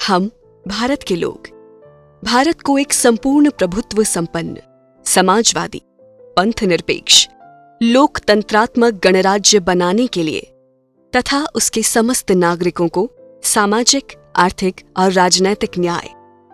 हम भारत के लोग भारत को एक संपूर्ण प्रभुत्व संपन्न, समाजवादी, पंथ निरपेक्ष, लोकतंत्रात्मक गणराज्य बनाने के लिए तथा उसके समस्त नागरिकों को सामाजिक, आर्थिक और राजनैतिक न्याय,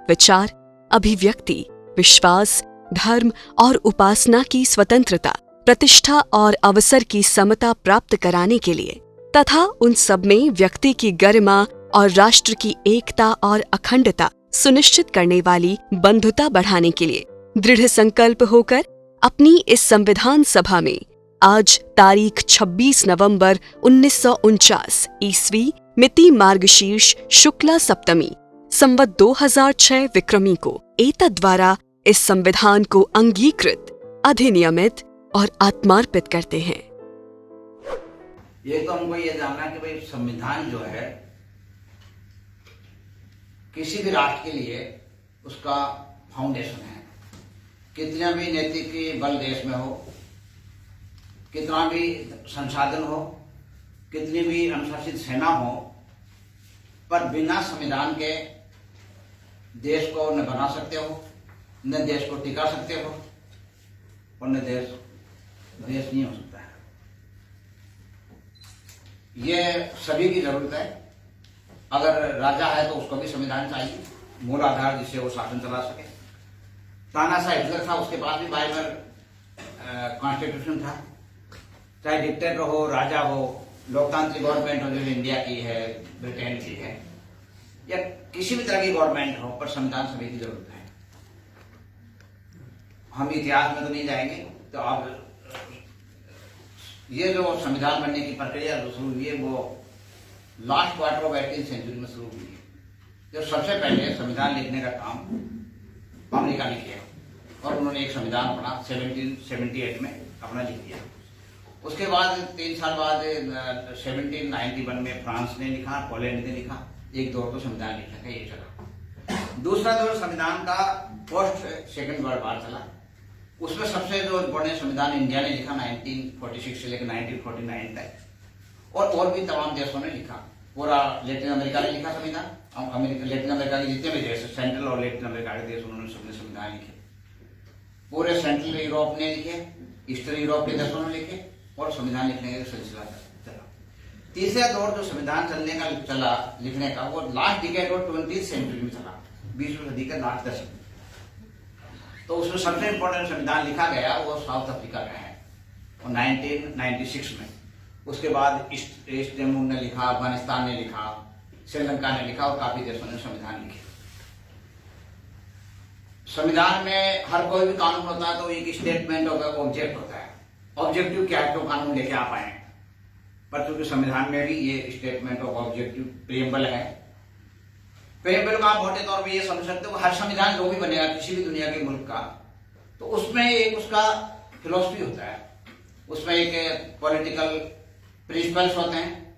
विचार, अभिव्यक्ति, विश्वास, धर्म और उपासना की स्वतंत्रता, प्रतिष्ठा और अवसर की समता प्राप्त कराने के लिए तथा उन सब में व्यक्ति की गरिमा और राष्ट्र की एकता और अखंडता सुनिश्चित करने वाली बंधुता बढ़ाने के लिए दृढ़ संकल्प होकर अपनी इस संविधान सभा में आज तारीख 26 नवंबर 1949 ईस्वी मिति मार्गशीर्ष शुक्ला सप्तमी संवत 2006 विक्रमी को एतद्वारा इस संविधान को अंगीकृत, अधिनियमित और आत्मार्पित करते हैं। ये तो हमको ये जानना कि भाई संविधान जो है किसी भी राष्ट्र के लिए उसका फाउंडेशन है। कितना भी नैतिक बल देश में हो, कितना भी संसाधन हो, कितनी भी अनुशासित सेना हो, पर बिना संविधान के देश को न बना सकते हो, न देश को टिका सकते हो और न देश नहीं हो सकता है। ये सभी की जरूरत है। अगर राजा है तो उसको भी संविधान चाहिए, मूल आधार जिससे वो शासन चला सके। तानाशाह हिटलर था, उसके पास भी बाइबल कॉन्स्टिट्यूशन था। चाहे डिक्टेटर हो, राजा हो, लोकतांत्रिक गवर्नमेंट हो जो इंडिया की है, ब्रिटेन की है, या किसी भी तरह की गवर्नमेंट हो, पर संविधान सभी की जरूरत है। हम इतिहास में तो नहीं जाएंगे, तो अब ये जो संविधान बनने की प्रक्रिया जो शुरू हुई है वो last quarter of 18th century में शुरू हुई है। जो सबसे पहले संविधान लिखने का काम अमेरिका ने किया और उन्होंने एक संविधान अपना 1778 में अपना लिख दिया। उसके बाद 3 साल बाद 1791 में फ्रांस ने लिखा, पोलैंड ने लिखा। एक दौर तो संविधान लिखने का ये चला। दूसरा दौर संविधान का पोस्ट सेकेंड वर्ल्ड वॉर चला। उसमें सबसे जो इम्पोर्टेंट संविधान इंडिया ने लिखा 1946 से लेकर 1949 तक, और भी तमाम देशों ने लिखा। पूरा लेटिन अमेरिका ने लिखा संविधान। लेटिन अमेरिका के जितने भी देश, सेंट्रल और लेटिन अमेरिका के देश, उन्होंने सबने संविधान लिखे। पूरे सेंट्रल यूरोप ने लिखे, ईस्टर्न यूरोप के देशों ने लिखे, और संविधान लिखने का सिलसिला चला। तीसरा दौर जो संविधान चलने का चला लिखने का, वो लास्ट डिकेड और 20th सेंचुरी में चला, 20वीं सदी के लास्ट दशक में। तो उसमें सबसे इम्पोर्टेंट संविधान लिखा गया वो साउथ अफ्रीका का है, और 1996 में। उसके बाद ईस्ट तिमोर ने लिखा, अफगानिस्तान ने लिखा, श्रीलंका ने लिखा, और काफी देशों ने संविधान लिखे। संविधान में हर कोई भी कानून होता है तो एक स्टेटमेंट ऑफ ऑब्जेक्ट होता है। ऑब्जेक्टिव क्या है, तो कानून लेके आ पाए, पर चूंकि संविधान में भी ये स्टेटमेंट ऑफ ऑब्जेक्टिव प्रीएम्बल है। प्रीएम्बल का आप मोटे तौर पर ये समझ सकते हो, हर संविधान जो भी बनेगा किसी भी दुनिया के मुल्क का, तो उसमें एक उसका फिलॉसफी होता है, उसमें एक पॉलिटिकल प्रिंसिपल्स होते हैं,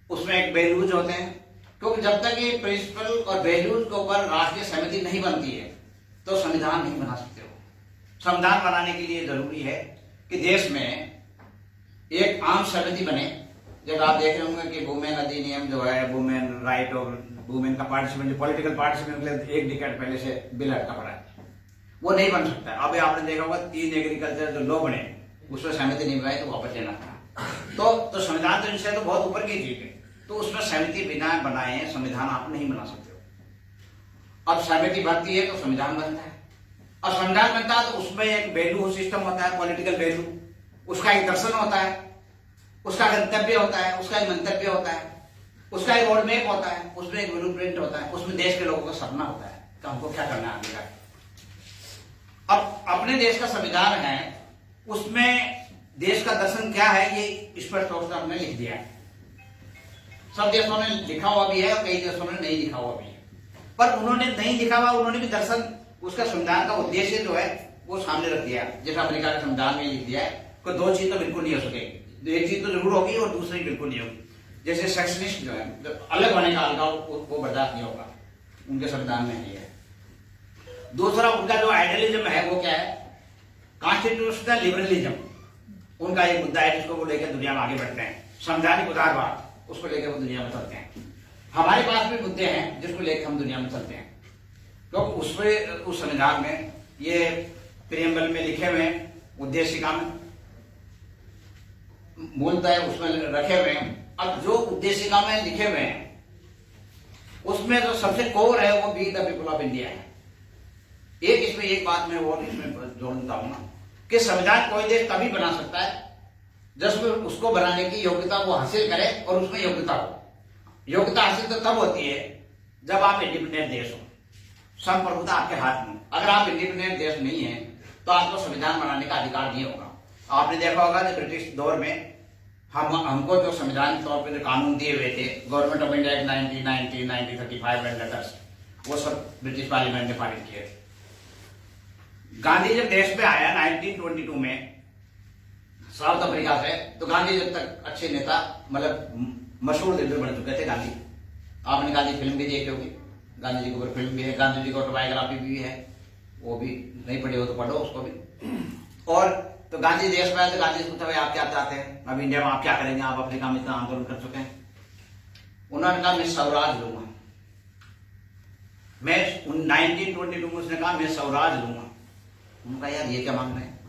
उसमें एक वैल्यूज होते हैं। क्योंकि जब तक ये प्रिंसिपल और वैल्यूज के ऊपर राष्ट्रीय सहमति नहीं बनती है तो संविधान नहीं बना सकते हो। संविधान बनाने के लिए जरूरी है कि देश में एक आम सहमति बने। जब आप देख रहे होंगे कि वुमेन अधिनियम जो है, वुमेन राइट और वुमेन का पार्टिसिपेंट, पॉलिटिकल पार्टिसिपेंट, एक डिकेड पहले से बिल अटका पड़ा है, वो नहीं बन सकता। अभी आपने देखा होगा 3 एग्रीकल्चर जो लॉ बने, उसमें सहमति नहीं बनाई तो वापस लेना पड़ा। तो संविधान तो इनसे तो बहुत ऊपर की चीज है, तो उसमें सहमति बिना बनाए संविधान आप नहीं बना सकते हो। अब सहमति बनती है तो संविधान बनता है, और संविधान बनता है तो उसमें एक वैल्यू सिस्टम होता है, पॉलिटिकल वैल्यू, उसका एक दर्शन होता है, उसका गंतव्य होता है, उसका एक मंतव्य होता है, उसका एक रोड मैप होता है, उसमें एक ब्लू प्रिंट होता है, उसमें देश के लोगों का सपना होता है कि हमको क्या करना है आगे का। अब अपने देश का संविधान है, उसमें देश का दर्शन क्या है ये स्पष्ट तौर से हमने लिख दिया है। सब देशों ने लिखा हुआ भी है और कई देशों ने नहीं लिखा हुआ भी है, पर उन्होंने नहीं लिखा हुआ, उन्होंने भी दर्शन, उसका संविधान का उद्देश्य जो है वो सामने रख दिया। जैसे अमेरिका के संविधान में लिख दिया है कि 2 चीज तो बिल्कुल नहीं हो सकेगी, एक चीज तो जरूर होगी और दूसरी बिल्कुल नहीं होगी। जैसे सेक्शनिस्ट जो है, अलग होने का अलगाव, वो बर्दाश्त नहीं होगा, उनके संविधान में नहीं है। दूसरा उनका जो आइडियलिज्म है वो क्या है, कॉन्स्टिट्यूशनल लिबरलिज्म, उनका एक मुद्दा है जिसको वो लेकर दुनिया में आगे बढ़ते हैं। संवैधानिक उदारवाद, उसको लेकर वो दुनिया में चलते हैं। हमारे पास भी मुद्दे हैं जिसको लेकर हम दुनिया में चलते हैं, क्योंकि उसमें उस संविधान में ये प्रियम्बल में लिखे हुए उद्देशिका में मूलतः उसमें रखे हुए हैं। अब जो उद्देशिका में लिखे हुए हैं उसमें जो सबसे कोर है वो be the people of India है। एक इसमें एक बात मैं और इसमें जोड़ता हूं कि संविधान कोई देश तभी बना सकता है जिसमें उसको बनाने की योग्यता वो हासिल करे और उसमें योग्यता हो। योग्यता हासिल तो तब होती है जब आप इंडिपेंडेंट देश हो, संप्रभुता आपके हाथ में। अगर आप इंडिपेंडेंट देश नहीं है तो आपको संविधान बनाने का अधिकार नहीं होगा। आपने देखा होगा कि ब्रिटिश दौर में हमको जो संविधान के तौर पर जो कानून दिए हुए थे, government of India 1990, 1935 and letters, वो सब ब्रिटिश पार्लियामेंट ने पारित किए थे। गांधी जब देश पे आया 1922 में साउथ अफ्रीका से, तो गांधी जब तक अच्छे नेता, मतलब मशहूर लीडर बन चुके थे गांधी। आपने गांधी फिल्म भी देखी होगी, गांधी जी के ऊपर फिल्म भी है, गांधी जी की ऑटोबायोग्राफी भी है, वो भी नहीं पढ़ी हो तो पढ़ो उसको भी। और तो गांधी देश में आए तो गांधी से पूछा भाई आप क्या चाहते हैं, अब इंडिया में आप क्या करेंगे, आप अफ्रीका में इतना आंदोलन कर चुके हैं। उन्होंने कहा मैं स्वराज लूंगा। मैं 1922 में उसने कहा मैं स्वराज लूंगा। उन्होंने कहा यार ये क्या मांग रहे हैं,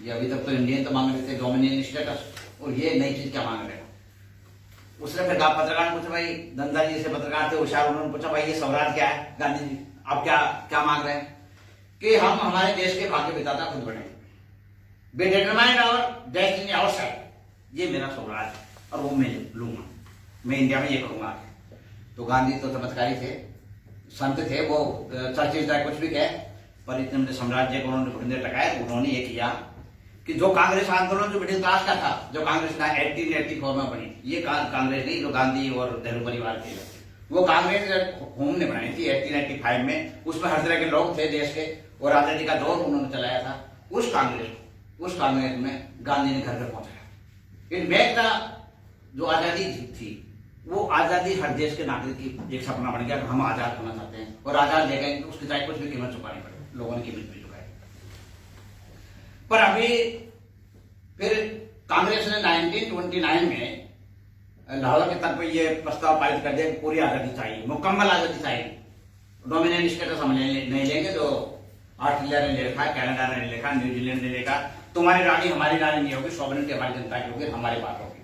ये अभी तक तो इंडियन तो मांग रहे थे डोमिनियन स्टेटस, और ये नई चीज क्या मांग रहे हैं। उसने फिर पत्रकार पूछा, भाई नंदा जी से पत्रकार थे होशियार, उन्होंने पूछा भाई ये स्वराज क्या है, गांधी जी आप क्या क्या मांग रहे हैं। कि हम हमारे देश के भाग्य विधाता खुद बने, we determine our destiny outside, ये मेरा स्वराज है और वो मैं लूंगा, मैं इंडिया में ये करूंगा। तो गांधी तो चमत्कारी थे, संत थे, वो चर्चिल चाहे कुछ भी कहे, पर इतने बड़े साम्राज्य को उन्होंने घुटने टकाए। उन्होंने ये किया कि जो कांग्रेस आंदोलन जो ब्रिटिश राज का था, जो कांग्रेस 1884 में बनी, ये कांग्रेस नहीं जो गांधी और नेहरू परिवार के, वो कांग्रेस होम ने बनाई थी 1885 में। उसमें हर तरह के लोग थे देश के, और आजादी का दौर उन्होंने चलाया था। उस कांग्रेस में गांधी ने घर घर पहुंचाया। इन बैग का जो आजादी थी, वो आजादी हर देश के नागरिक की एक सपना बन गया, हम आजाद होना चाहते हैं और आजाद ले गए, उसकी चाहे कुछ भी कीमत चुकानी पड़े, लोगों ने कीमत भी चुकाई। पर अभी फिर कांग्रेस ने 1929 में लाहौर के तट पर यह प्रस्ताव पारित कर दिया, पूरी आजादी चाहिए, मुकम्मल आजादी चाहिए, डोमिनियन स्टेटस हम नहीं लेंगे। जो ऑस्ट्रेलिया ने ले रखा, कनाडा ने ले रखा, न्यूजीलैंड ने लेखा, तुम्हारी रानी हमारी रानी नहीं होगी, सॉवरेनिटी हमारी जनता की होगी, हमारे पास होगी।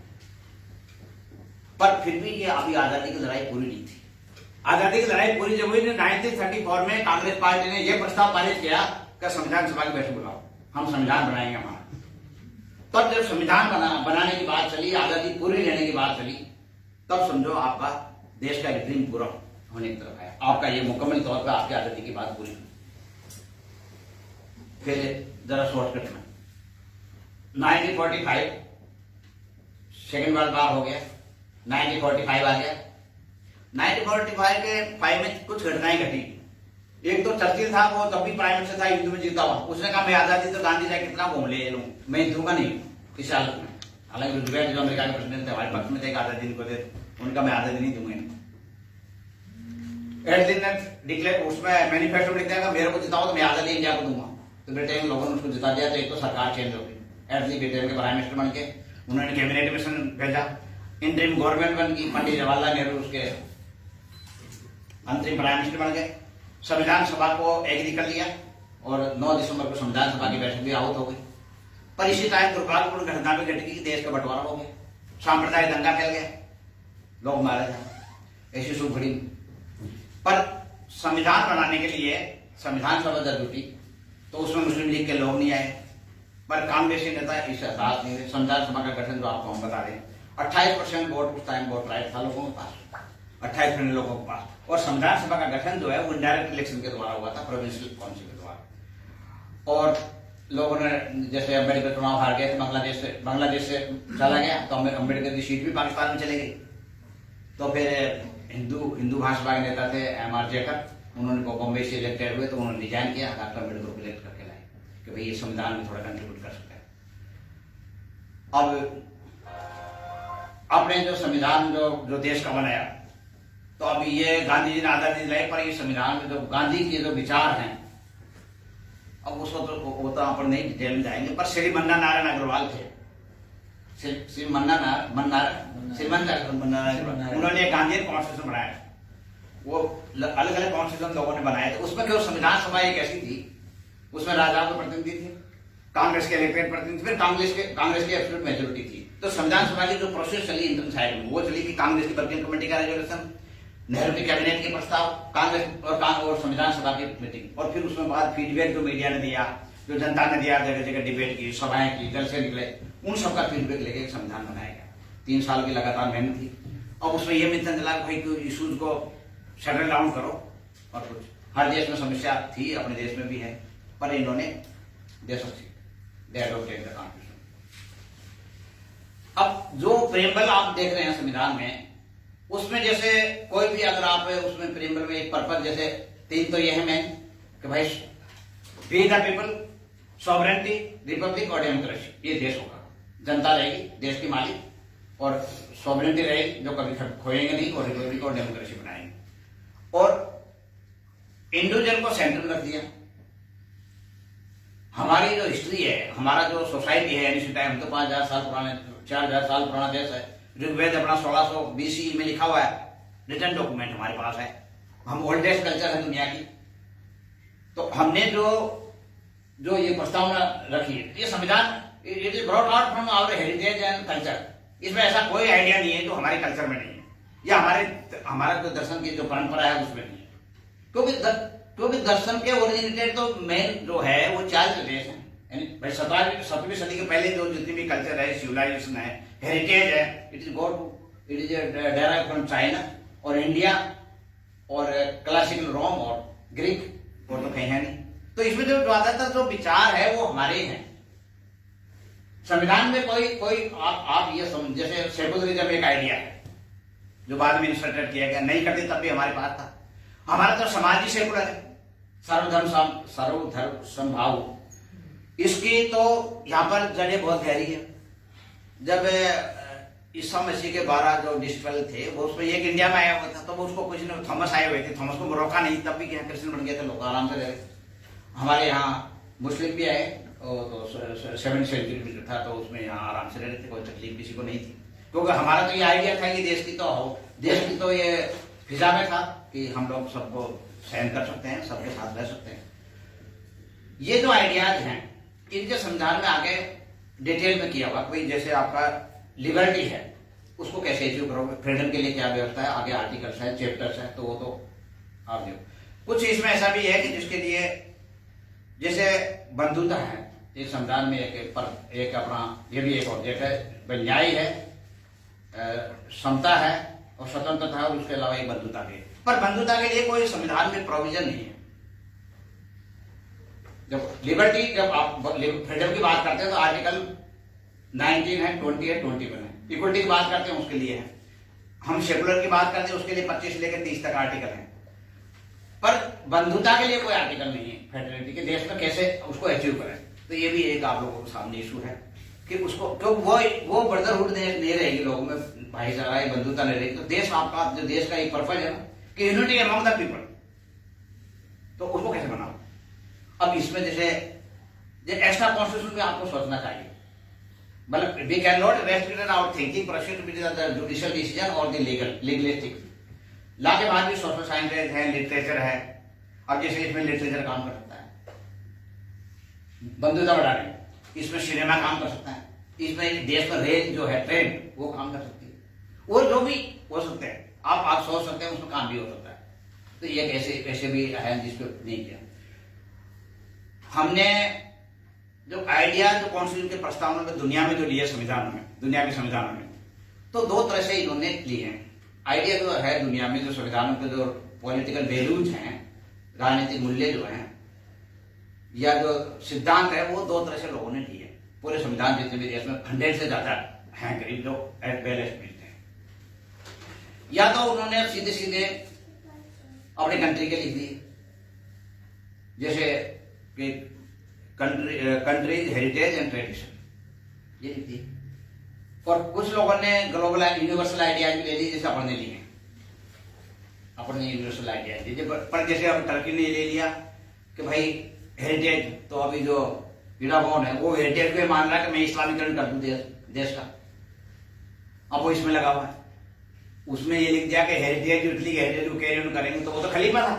पर फिर भी ये अभी आजादी की लड़ाई पूरी नहीं थी। आजादी की लड़ाई पूरी जब हुई 1934 में कांग्रेस पार्टी ने यह प्रस्ताव पारित किया कि संविधान सभा की बैठक बुलाओ, हम संविधान बनाएंगे हमारा। तब जब संविधान बनाने की बात चली, आजादी पूरी लेने की बात चली, तब समझो आपका देश का ड्रीम पूरा होने की तरफ आया, आपका ये मुकम्मल तौर पर आपकी आजादी की बात पूरी। फिर जरा शॉर्टकट में 1945 सेकेंड वर्ल्ड वॉर हो गया, 1945 आ गया। 1945 के 5 में कुछ घटनाएं घटी। एक तो चर्चिल था, वो तब भी प्राइम मिनिस्टर था, हिंदू में जीता हुआ, उसने कहा मैं आजादी तो गांधी जी कितना घूम ले लूं, मैं दूंगा नहीं इस हालत में। हालांकि रूजवेल्ट जो अमेरिका के प्रेसिडेंट थे, हमारे पक्ष में थे, आजादी को दे, उनका मैं आजादी नहीं दूंगा। एडलिन ने डिक्लेयर उसमें मैनिफेस्टो में लिख दिया मेरे को जिताओ तो मैं आजादी इंडिया को दूंगा। तो ब्रिटेन लोगों ने उसको जिता दिया। तो एक तो सरकार चेंज हो गई, एडली ब्रिटेन के प्राइम मिनिस्टर बन के, उन्होंने कैबिनेट मिशन भेजा, इंटरिम गवर्नमेंट बन गई, पंडित जवाहरलाल नेहरू उसके अंतरिम प्राइम मिनिस्टर बन गए। संविधान सभा को एग्री कर लिया और 9 दिसंबर को संविधान सभा की बैठक भी आउट हो गई। पर इसी टाइम दुर्भाग्यपूर्ण घटना भी घट गई, देश का बंटवारा हो गया, सांप्रदायिक दंगा फैल गया, लोग मारे जाए, ऐसी सूख घड़ी। पर संविधान बनाने के लिए संविधान सभा जब जुटी तो उसमें मुस्लिम लीग के लोग नहीं आए, पर कांग्रेसी नेता इस एहसास नहीं थे। संविधान सभा का गठन जो आपको हम बता रहे, 28% वोट उस टाइम वोट राइट था लोगों के पास, 28% लोगों के पास। और संविधान सभा का गठन जो है वो इनडायरेक्ट इलेक्शन के द्वारा हुआ था, प्रोविंशियल काउंसिल के द्वारा। और लोगों ने जैसे अम्बेडकर चुनाव हार गए थे, बांग्लादेश से चला गया, तो अम्बेडकर की सीट भी पाकिस्तान में चली गई। तो फिर हिंदू भाषा के नेता थे M.R. जेकर, उन्होंने बॉम्बे से इलेक्टेड हुए, तो उन्होंने डिजाइन किया, डॉक्टर अम्बेडकर को इलेक्ट करके लाए कि भाई ये संविधान में थोड़ा कंट्रीब्यूट कर सकते हैं। अब अपने जो संविधान जो देश का बनाया, तो अभी ये गांधी जी ने आजादी दिलाई, पर ये संविधान में जो गांधी के जो विचार हैं, अब उसको तो वो तो आप नहीं डिटेल में जाएंगे। पर श्री मन्ना नारायण अग्रवाल थे, श्री मन्ना श्रीमान उन्होंने गांधी कॉन्स्टिट्यूशन बनाया, वो अलग अलग कॉन्स्टिट्यूशन लोगों ने बनाए थे। उसमें केवल संविधान सभा एक ऐसी थी, उसमें राजाओं के प्रतिनिधि थे, कांग्रेस के इलेक्टेड प्रतिनिधि, फिर कांग्रेस की एब्सोल्यूट मेजोरिटी थी। तो संविधान सभा की जो प्रोसेस चली इंडियन साइड में, वो चली कि कांग्रेस की वर्किंग कमेटी का रेजोल्यूशन, नेहरू के कैबिनेट के प्रस्ताव, कांग्रेस और संविधान सभा की मीटिंग, और फिर उसमें बाद फीडबैक जो मीडिया ने दिया, जो जनता ने दिया, जगह जगह डिबेट की, सभाएं की, जल से निकले, उन सबका फीडबैक लेके एक संविधान बनाया गया। 3 साल की लगातार मेहनत थी। अब उसमें यह मिशन चला भाई इशूज को सेटल डाउन करो, और कुछ हर देश में समस्या थी, अपने देश में भी है, पर इन्होंने कॉन्स्टिट्यूशन। अब जो प्रेमबल आप देख रहे हैं संविधान में, उसमें जैसे कोई भी अगर आप उसमें प्रेमबल में एक पर्पज, जैसे 3 तो यह है मेन कि भाई we the people, sovereignty, republic और डेमोक्रेसी, ये देश होगा, जनता रहेगी देश की मालिक, और सॉवरेनिटी रहेगी जो कभी खोएंगे नहीं, और रिपब्लिक और डेमोक्रेसी बनाएंगे, और इंडिविजुअल को सेंटर में रख दिया। हमारी जो हिस्ट्री है, हमारा जो सोसाइटी है, इसी टाइम तो 5000 साल पुराने, 4000 साल पुराना देश है। ऋग्वेद अपना 1600 BC में लिखा हुआ है, रिटर्न डॉक्यूमेंट हमारे पास है, हम ओल्डेस्ट कल्चर है दुनिया की। तो हमने जो ये प्रस्तावना रखी है, ये संविधान it is brought out from our heritage and culture. इसमें ऐसा कोई आइडिया नहीं है जो हमारे कल्चर में नहीं है, या हमारा जो दर्शन की जो परंपरा है उसमें नहीं है, क्योंकि दर्शन के ओरिजिनेटेड तो मेन जो है वो 4 देश हैं। यानी भाई 17वीं सदी के पहले जो जितनी भी कल्चर है, सिविलाइजेशन है, हेरिटेज है, it is derived from China और इंडिया और क्लासिकल रोम और ग्रीक, और तो कहीं है नहीं। तो इसमें जो ज्यादातर जो विचार है वो हमारे हैं। संविधान में कोई आप ये समझ, जैसे सेकुलरिज्म एक आइडिया है जो बाद में इंसर्टेड किया गया, नहीं करते तब भी हमारे पास था। हमारा तो समाज ही सेकुलर है, सर्वधर्म समभाव। इसकी तो यहाँ पर जड़ें बहुत गहरी है। जब ईसा मसीह के 12 जो डिसिपल थे, वो उसमें एक इंडिया में आया हुआ था, तो वो उसको कुछ ने थॉमस आए हुए थे, थॉमस को रोका नहीं, तब भी क्या क्रिश्चियन बन गए थे लोग, आराम से रहे। हमारे यहाँ मुस्लिम भी आए, तो 7वीं सेंचुरी में था, तो उसमें यहाँ आराम से रह रहे थे, कोई तकलीफ किसी को नहीं थी, क्योंकि हमारा तो ये आइडिया था कि देश की तो ये फिजा में था कि हम लोग सबको सहन कर सकते हैं, सबके साथ रह सकते हैं। ये जो आइडियाज हैं, इनके संविधान में आगे डिटेल में किया हुआ, कोई जैसे आपका लिबर्टी है, उसको कैसे अचीव करोगे, फ्रीडम के लिए क्या व्यवस्था है, आगे आर्टिकल्स है, चैप्टर्स है, तो वो तो आप देखो। कुछ इसमें ऐसा भी है कि जिसके लिए जैसे बंधुता है, एक संविधान में एक अपना ये भी एक ऑब्जेक्ट है, न्याय है, समता है और स्वतंत्रता है, और उसके अलावा एक बंधुता भी है। पर बंधुता के लिए कोई संविधान में प्रोविजन नहीं है। जब लिबर्टी, जब आप फ्रीडम की बात करते हैं तो आर्टिकल 19 है, 20 है, 21 है। इक्वलिटी की बात करते हैं उसके लिए है। हम सेकुलर की बात करते हैं उसके लिए 25 लेकर 30 तक आर्टिकल है। पर बंधुता के लिए कोई आर्टिकल नहीं है। फेडरलिटी के देश में कैसे उसको अचीव करें, तो ये भी एक आप लोगों के सामने इशू है कि उसको, क्योंकि वो ब्रदरहुड नहीं रहेगी लोगों में, भाईचारा बंधुता नहीं रहेगी, तो देश आपका जो देश का एक पर्पज है ना कि यूनिटी अमंग द पीपल, तो उसको कैसे बनाओ। अब इसमें जैसे एक्स्ट्रा कॉन्स्टिट्यूशन में आपको सोचना चाहिए, मतलब we can not restrict our thinking proceed with the judicial decision और द लीगलिस्टिक लॉ के बाद भी सोशल साइंस है, लिटरेचर है। अब जैसे इसमें लिटरेचर काम कर सकता है बंधुता बढ़ाने, इसमें सिनेमा काम कर सकता है, इसमें देश का रेल जो है ट्रेन वो काम कर सकती है, वो जो भी हो सकते हैं आप सोच सकते हैं, उसमें काम भी हो सकता है। तो ये ऐसे भी है जिसको नहीं किया हमने। जो आइडिया जो कॉन्स्टिट्यूशन के प्रस्तावना में दुनिया में जो लिए संविधान में, दुनिया के संविधानों में, तो 2 तरह से इन्होंने लिए हैं। आइडिया जो है दुनिया में जो संविधानों के जो पॉलिटिकल वैल्यूज हैं, राजनीतिक मूल्य जो हैं या जो सिद्धांत है, वो 2 तरह से लोगों ने लिए। पूरे संविधान जितने भी देश में 100 से ज्यादा हैं करीब जो बैलेंस मिलते हैं, या तो उन्होंने सीधे सीधे अपने कंट्री के लिख दिए, जैसे कि कंट्रीज हेरिटेज एंड ट्रेडिशन, ये लिख दिए। और कुछ लोगों ने ग्लोबल यूनिवर्सल आइडियाज भी ले ली, जैसे अपन ने लिए, अपने यूनिवर्सल आइडियाज लिए। पर जैसे अब टर्की ने ले लिया कि भाई हेरिटेज, तो अभी जो इरान है वो हेरिटेज पे मान रहा है कि मैं इस्लामीकरण कर दूं देश का। अब वो इसमें लगा हुआ है, उसमें ये लिख दिया कि हेरिटेज इटली हेरिटेज को कैरी ऑन करेंगे, तो वो तो खलीफा था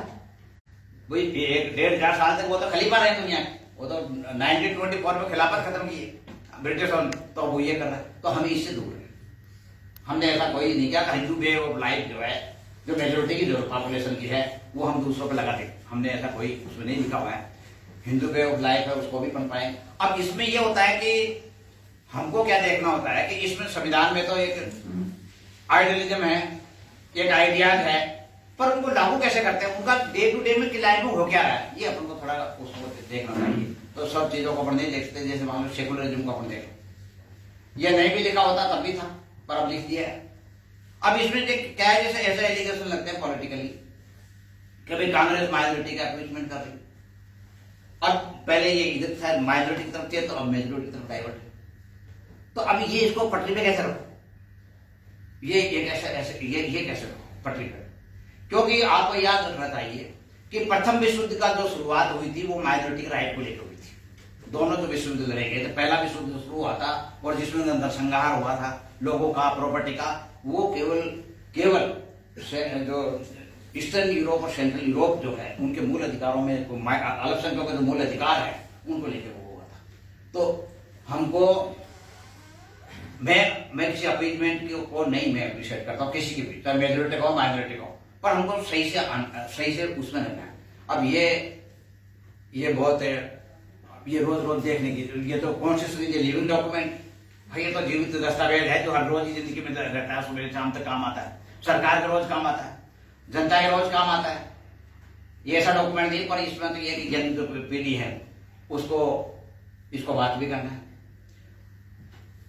वही 1.5 साल तक, वो तो खलीफा रहे दुनिया के, वो तो 1924 में खिलाफत खत्म की है ब्रिटिश और, तो वो ये कर रहा है, तो हम इससे दूर हैं। हमने ऐसा कोई नहीं किया। हिंदू वे ऑफ लाइफ जो है, जो मेजोरिटी की जो पॉपुलेशन की है, वो हम दूसरों पे लगा दे, हमने ऐसा कोई उसमें नहीं लिखा हुआ है। हिंदू वे ऑफ लाइफ है, उसको भी पढ़ पाएंगे। अब इसमें ये होता है कि हमको क्या देखना होता है कि इसमें संविधान में तो एक आइडियलिज्म है, एक आइडियाज है, पर उनको लागू कैसे करते हैं, उनका डे टू डे में की लाइफ में हो क्या रहा है, ये अपन को थोड़ा उसको देखना चाहिए। तो सब चीजों को अपन नहीं देखते, जैसे मान लो सेकुलरिज्म को अपन देखें, ये नहीं भी लिखा होता तब भी था, पर अब लिख दिया है। अब इसमें क्या है, जैसे ऐसे एलिगेशन लगते हैं पॉलिटिकली कि भाई कांग्रेस माइनॉरिटी का अप्रोचमेंट कर रही, अब पहले ये इधर शायद माइनॉरिटी की तरफ थी, तो अब मेजोरिटी की तरफ डाइवर्ट है, तो अब ये इसको पटरी पे कैसे रखो, ये कैसे रखो पटरी पे, क्योंकि आपको याद रखना चाहिए कि प्रथम विश्व युद्ध का जो शुरुआत हुई थी वो माइनॉरिटी के राइट को लेकर हुई थी। दोनों जो विश्व युद्ध लड़े गए थे, पहला विश्व युद्ध शुरू हुआ था और जिसमें नरसंहार हुआ था लोगों का, प्रॉपर्टी का, वो केवल जो ईस्टर्न यूरोप और सेंट्रल यूरोप जो है उनके मूल अधिकारों में, अल्पसंख्यकों के जो मूल अधिकार है उनको लेकर वो हुआ था। तो हमको मैं किसी अपीजमेंट को नहीं मैं अप्रिशिएट करता हूँ किसी के भी, चाहे मेजोरिटी का हो माइनॉरिटी का हो, पर हमको सही से उसमें रहना है। अब ये बहुत है, ये रोज देखने की, ये तो कॉन्स्टिट्यूशन इज लिविंग डॉक्यूमेंट भाई, ये तो जीवित दस्तावेज है जो हर रोज की जिंदगी में रहता है, सुबह शाम तक काम आता है, सरकार के रोज काम आता है, जनता के रोज काम आता है। ये ऐसा डॉक्यूमेंट नहीं, पर इसमें तो ये कि जन जो पीढ़ी है इसको बात भी करना है।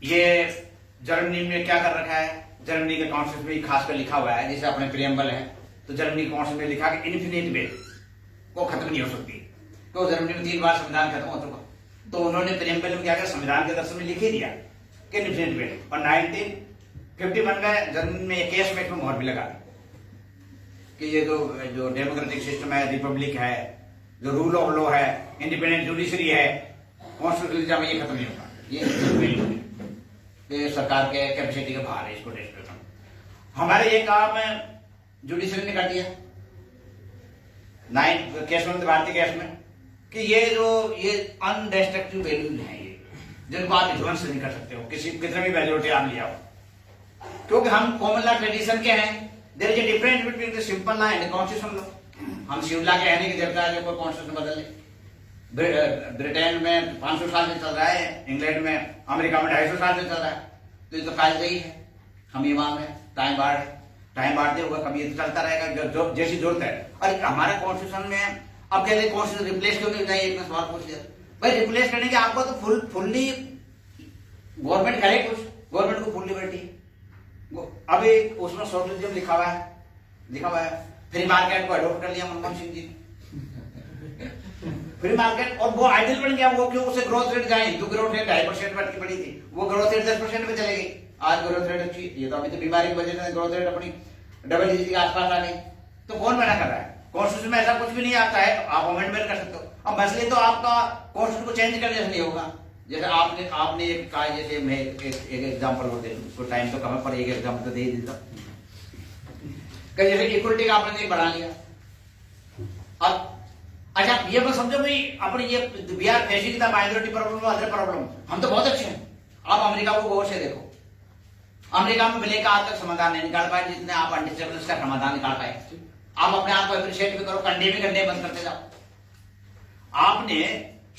ये जर्मनी में क्या कर रखा है, जर्मनी के कॉन्स्टिट्यूशन में खासकर लिखा हुआ है, जैसे अपने प्रियम्बल है, तो जर्मनी कॉन्स्टिट्यूशन में लिखा कि इन्फिनिट वेल को खत्म नहीं हो सकती, तो जर्मनी में 3 बार संविधान खत्म हो चुका, तो उन्होंने प्रियम्बल में क्या किया, संविधान के दर्शन में लिख ही दिया कि इन्फिनिट वेल, और 1951 में जर्मनी में केस में मोहर भी लगा दी कि ये जो डेमोक्रेटिक सिस्टम है, रिपब्लिक है, जो रूल ऑफ लॉ है, इंडिपेंडेंट जुडिशरी है, कॉन्स्टिट्यूशनलिज्म ये खत्म नहीं होगा, ये सरकार के कैपेसिटी के बाहर है, इसको डिस्ट्रिक्ट हमारे ये काम जुडिशरी ने कर दिया 9 केस में, भारतीय केस में, कि ये अनडिस्ट्रक्टिव वैल्यूज हैं, ये जिनको आप ध्वंस नहीं कर सकते हो, कितने भी मेजोरिटी आप ले आओ, क्योंकि हम कॉमन लॉ ट्रेडिशन के हैं। There is a difference between the simple law and constitution law. हम सिविल लॉ के है नहीं कि देवता है कोई कॉन्स्टिट्यूशन बदल ले। ब्रिटेन में 500 साल से चल रहा है, इंग्लैंड में, अमेरिका में 250 साल से चल रहा है, तो ये तो फायदा ही है। हम ये मान रहे टाइम बाढ़ होगा, कभी ये तो चलता रहेगा जो जैसी जरूरत है। और हमारे कॉन्स्टिट्यूशन में अब कहते हैं कॉन्स्टिट्यूशन रिप्लेस क्यों नहीं, एक सवाल पूछ लिया भाई, रिप्लेस करने के आपको तो फुल्ली गवर्नमेंट करे, कुछ गवर्नमेंट को फुल लिबर्टी है। अभी उसमें सोशलिज्म लिखा हुआ है, फ्री मार्केट को अडॉप्ट कर लिया मनमोहन सिंह जी, फ्री मार्केट, और वो आइडियल बन गया। वो क्यों, उसे ग्रोथ रेट जाए, हिंदू ग्रोथ रेट 2.5% की पड़ी थी, वो ग्रोथ रेट 10% पे चले गई। आज ग्रोथ रेट अच्छी, ये तो अभी तो बीमारी की वजह से ग्रोथ रेट अपनी डबल डिजिट के आसपास आ गई। तो कौन मना कर रहा है? कॉन्स्टिट्यूशन में ऐसा कुछ भी नहीं आता है, आप अमेंडमेंट कर सकते हो। अब मसले तो आपका कॉन्स्टिट्यूशन को चेंज करने से नहीं होगा। जैसे आपने एक कहा, जैसे मैं एक एग्जांपल हो दे, उसको टाइम तो कम है पर एक एग्जांपल तो दे ही देता। जैसे इक्वलिटी का आपने नहीं बढ़ा लिया, अब अच्छा ये मैं समझो भाई, अपनी ये we are facing the minority problem, other problem, हम तो बहुत अच्छे हैं। आप अमेरिका को गौर से देखो, अमेरिका में मिले का आज तक समाधान नहीं निकाल पाए जितने आप अनडिस्टेबल्स का समाधान निकाल पाए। आप अपने आप को अप्रिशिएट भी करो, कंडे भी करने बंद करते जाओ। आपने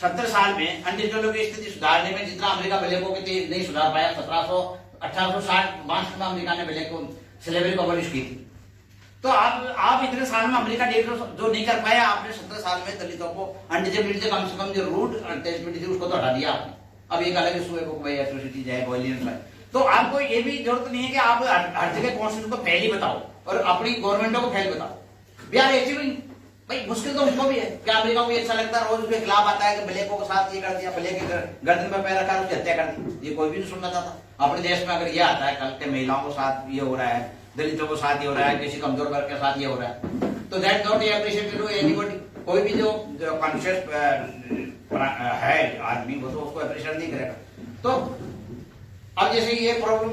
70 साल में अनडिस्टेबल की स्थिति सुधारने में जितना अमेरिका ब्लैकों की नहीं सुधार पाया, 1860 में अमेरिका ने ब्लैक को स्लेवरी को अबॉलिश की थी। तो आप इतने साल में अमेरिका जो नहीं कर पाया, आपने 70 साल में दलितों को अनडिसेबिलिटी कम से कम जो रूट टेस्टबिलिटी थी उसको तो हटा दिया आपने। अब एक अलग इशू है भाई एट्रोसिटी जाए वॉयलेंस है, तो आपको ये भी जरूरत नहीं है कि आप हर जगह कॉन्स्टिट्यूशन को फेल ही बताओ और अपनी गवर्नमेंटों को फेल बताओ। वी आर अचीविंग, भाई मुश्किल तो उसको भी है कि अमेरिका को अच्छा लगता है, रोज उसके खिलाफ आता है कि ब्लैकों के साथ ये कर दिया, ब्लैक गर्दन में पैर रखा, उसकी हत्या कर दी। ये कोई भी नहीं सुनना चाहता। अपने देश में अगर ये आता है कल के महिलाओं के साथ ये हो रहा है, दलितों के साथ ये हो रहा है, किसी कमजोर वर्ग के साथ ये हो रहा है, तो that not appreciated to anybody. कोई भी जो कॉन्शियस है आदमी, वो तो उसको एप्रिशिएट नहीं करेगा। तो अब जैसे ये प्रॉब्लम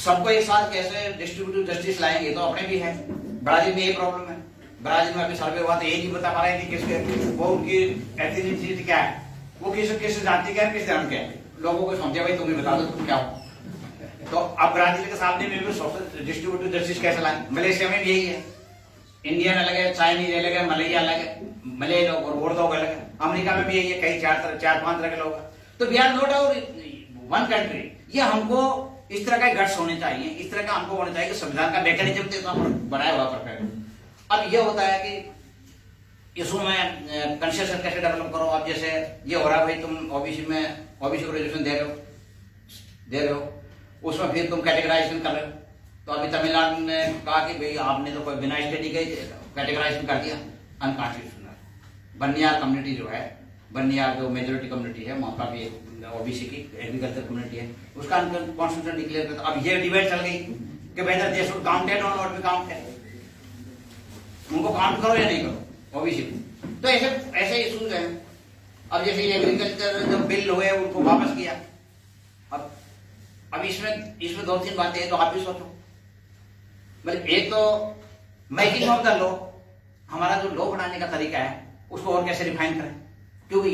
सबको एक साथ कैसे डिस्ट्रीब्यूटिव जस्टिस लाएंगे, ये तो अपने भी है। ब्राजील में ये प्रॉब्लम है। ब्राजील में अभी सर्वे हुआ तो ये नहीं बता पा रहे कि किसके वो उनकी एथनिसिटी क्या है, वो किस जाति का है, किस धर्म के है। लोगों को समझे भाई तुम्हें बता दो तुम क्या हो। तो अब ब्राजील के सामने में भी डिस्ट्रीब्यूटिव जस्टिस कैसे लाए। मलेशिया में भी यही है, इंडियन अलग है, चाइनीज अलग है, मलई अलग है, मलय लोग और लोग अलग है। अमेरिका में भी यही है, कई चार पांच तरह के लोग हैं। तो we are not our one country. ये हमको इस तरह का गट्स होने चाहिए, इस तरह का हमको होना चाहिए कि संविधान का मैकेनिज्म तो बनाया हुआ परफेक्ट। अब ये होता है कि इसको मैं कंसेशन कैसे डेवलप करो। अब जैसे ये हो रहा है भाई तुम ओबीसी को रिजर्वेशन दे रहे हो, उसमें फिर तुम कैटेगराइजेशन कर रहे हो। तो अभी तमिलनाडु ने कहा कि भाई आपने तो कोई बिना स्टडी के कैटेगराइजेशन कर दिया, अनकॉन्स्टिट्यूशनल। बनियार कम्युनिटी जो है, बनियार जो मेजोरिटी कम्युनिटी है, वहां का भी ओबीसी की एग्रीकल्चर कम्युनिटी है, उसका कॉन्स्टिट्यूशन डिक्लेयर करता। अब ये डिबेट चल गई कि वेदर दे शुड काउंटेड और नॉट बी काउंटेड, उनको काउंट करो या नहीं करो ओबीसी को। तो ऐसे इशूज हैं। अब जैसे एग्रीकल्चर जो बिल हुए उनको वापस किया। अब इसमें दो तीन बातें हैं, तो आप भी सोचो। मतलब एक तो मेकिंग ऑफ द लॉ, हमारा जो लॉ बनाने का तरीका है उसको और कैसे रिफाइन करें, क्योंकि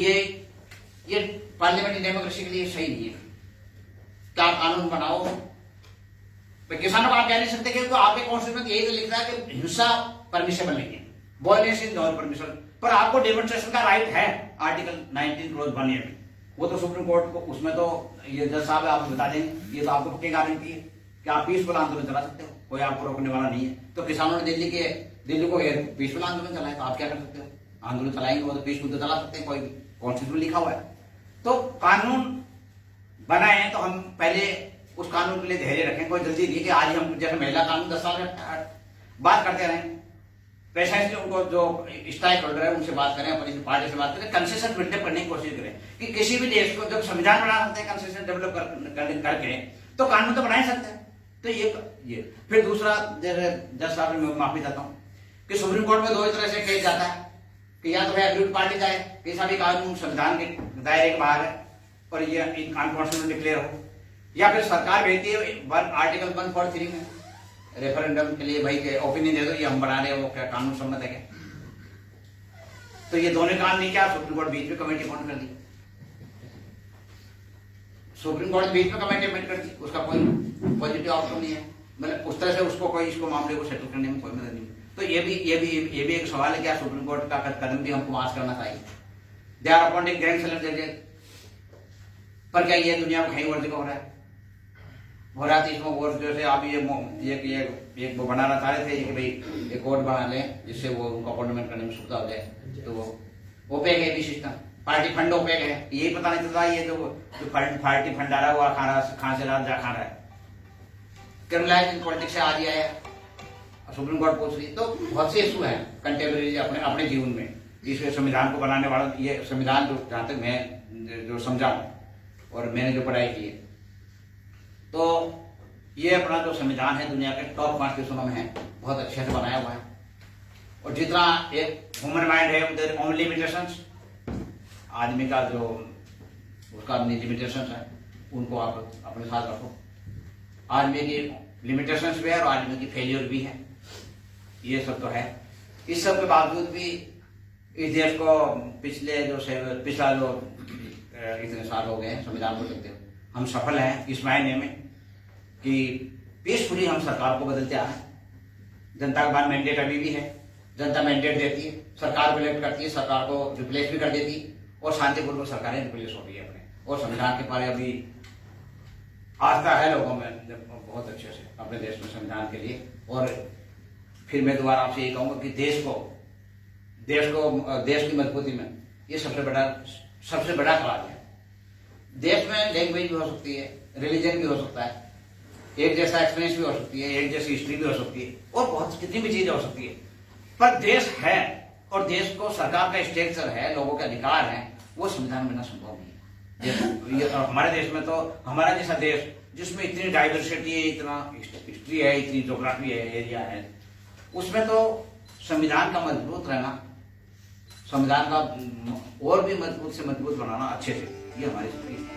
ये पार्लियामेंट्री डेमोक्रेसी के लिए सही नहीं है। क्या कानून बनाओ, किसानों को आप कह नहीं सकते कि तो आपके कॉन्स्टिट्यूशन यही तो लिख रहा है कि हिंसा परमिसेबल नहीं है, वायलेंस इज नॉट परमिसेबल, पर आपको डेमोन्स्ट्रेशन का राइट है आर्टिकल 19 क्लोज 1 में। वो तो सुप्रीम कोर्ट को उसमें तो ये जज साहब आप बता देंगे, ये तो आपको पक्की गारंटी है कि आप पीसफुल आंदोलन चला सकते हो, कोई आपको रोकने वाला नहीं है। तो किसानों ने दिल्ली को पीसफुल आंदोलन चलाया, तो आप क्या कर सकते हो, आंदोलन चलाएंगे वो तो पीसफुल तो चला सकते हैं, कोई कॉन्स्टिट्यूशन लिखा हुआ है। तो कानून बनाए तो हम पहले उस कानून के लिए धैर्य रखें, कोई जल्दी नहीं कि आज हम जैसे महिला कानून 10 साल बात करते रहें। प्रेसिडेंट उनको जो स्ट्राइक होल्डर है उनसे बात करें, अपनी पार्टी से बात करें, कंसेशन बिल्डअप करने की कोशिश करें कि किसी भी देश को जब संविधान बना सकते हैं कंसेशन डेवलप करके, तो कानून तो बना ही सकते हैं। तो ये फिर दूसरा, जैसे जज साहब मैं माफी चाहता हूँ कि सुप्रीम कोर्ट में दो तरह से केस जाता है कि या तो भाई एब्सोल्यूट पार्टी जाए कि सभी कानून संविधान के दायरे के बाहर है और ये अनकॉन्स्टिट्यूशनल डिक्लेयर हो, या फिर सरकार भेजती है आर्टिकल 143 में रेफरेंडम के लिए भाई के ओपिनियन दे दो, ये हम बना रहे हैं, वो क्या कानून सम्मत है क्या। तो ये दोनों काम नहीं किया, सुप्रीम कोर्ट बीच में कमेटी अपॉइंट कर दी, सुप्रीम कोर्ट बीच में कमेटी अपॉइंट कर दी, उसका कोई पॉजिटिव आउटकम नहीं है। मतलब उस तरह से उसको कोई इसको मामले को सेटल करने में कोई मदद नहीं। तो ये भी एक सवाल है, क्या सुप्रीम कोर्ट का कदम भी हमको पास करना चाहिए। They are appointing grand select जजेस, पर क्या ये दुनिया में कहीं और जगह हो रहा थी इसमें। और जैसे आप ये वो बनाना चाह रहे थे कि भाई एक कोर्ट बना लें जिससे वो उनको अपॉइंटमेंट करने में सुविधा हो जाए, तो वो ओपेक है भी सिस्टम, पार्टी फंड ओपेक है, यही पता नहीं चलता ये जो पार्टी फंड आ रहा है वो कहाँ से जा खा रहा है, क्रिमिनलाइज पॉलिटिक्स से आ दिया है, सुप्रीम कोर्ट पूछ रही। तो बहुत से इशू हैं कंटेम्प्रेरी अपने जीवन में। इस संविधान को बनाने वाला ये संविधान जो जहाँ तक मैं जो समझा और मैंने जो पढ़ाई की है, तो ये अपना जो संविधान है दुनिया के टॉप कॉन्स्टिट्यूशनों में है, बहुत अच्छे से बनाया हुआ है। और जितना एक ह्यूमन माइंड है देयर ओन लिमिटेशंस, आदमी का जो उसका अपनी लिमिटेशंस है उनको आप अपने साथ रखो। आदमी की लिमिटेशंस भी है और आदमी की फेलियर भी है, ये सब तो है। इस सब के बावजूद भी इस देश को पिछला जो इतने साल हो गए हैं संविधान को चलते हुए, हम सफल हैं इस मायने में कि पीसफुली हम सरकार को बदलते आ रहे हैं। जनता के पास मैंडेट अभी भी है, जनता मैंडेट देती है, सरकार को इलेक्ट करती है, सरकार को रिप्लेस भी कर देती है और शांतिपूर्वक सरकारें रिप्लेस हो रही है अपने। और संविधान के बारे अभी आस्था है लोगों में बहुत अच्छे से अपने देश में संविधान के लिए। और फिर मैं दोबारा आपसे ये कहूंगा कि देश की मजबूती में ये सबसे बड़ा कार्य है। देश में लैंग्वेज भी हो सकती है, रिलीजन भी हो सकता है, एक जैसा एक्सपीरियंस भी हो सकती है, एक जैसी हिस्ट्री भी हो सकती है और बहुत कितनी भी चीजें हो सकती है, पर देश है और देश को सरकार का स्ट्रक्चर है, लोगों के अधिकार हैं, वो संविधान बिना संभव नहीं है। हमारे देश में तो हमारा जैसा देश जिसमें इतनी डाइवर्सिटी है, इतना हिस्ट्री है, इतनी ज्योग्राफी है, एरिया है, उसमें तो संविधान का मजबूत रहना, संविधान का और भी मजबूत से मजबूत बनाना अच्छे से, ये हमारी स्थिति है।